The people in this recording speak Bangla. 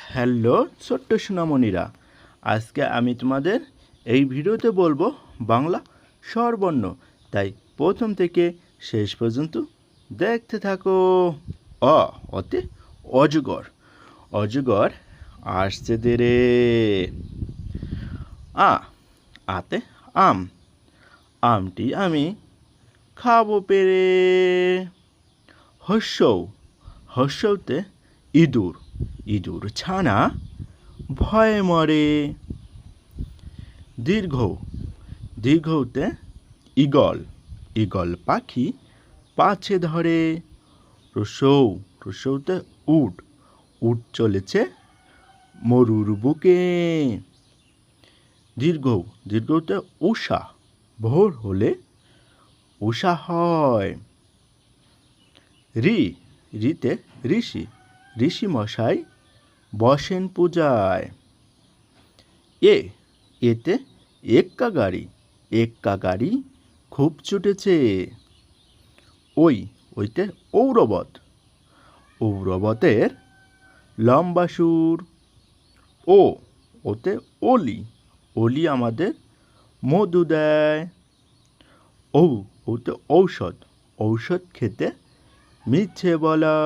হ্যালো ছোট্ট সোনামণিরা, আজকে আমি তোমাদের এই ভিডিওতে বলবো বাংলা স্বরবর্ণ। তাই প্রথম থেকে শেষ পর্যন্ত দেখতে থাকো। অতে অজগর, অজগর আসছে দেরে। আতে আম, আমটি আমি খাবো পেরে। হর্ষৌ, হর্ষৌতে ইঁদুর, ইঁদুর ছানা ভয়ে মরে। দীর্ঘ, দীর্ঘতে ঈগল, ঈগল পাখি পাছে ধরে। রসৌ, রসৌতে উট, উট চলেছে মরুর বুকে। দীর্ঘ, দীর্ঘতে উষা, ভোর হলে উষা হয়। ঋ, ঋতে ঋষি, ঋষি মশাই বসেন পূজায়। এতে এক্কা গাড়ি, এক্কা গাড়ি খুব ছুটেছে। ওইতে ঔরবত, ঔরবতের লম্বা সুর। ওতে অলি, অলি আমাদের মধু দেয়। ওতে ঔষধ, ঔষধ খেতে মিছে বলা।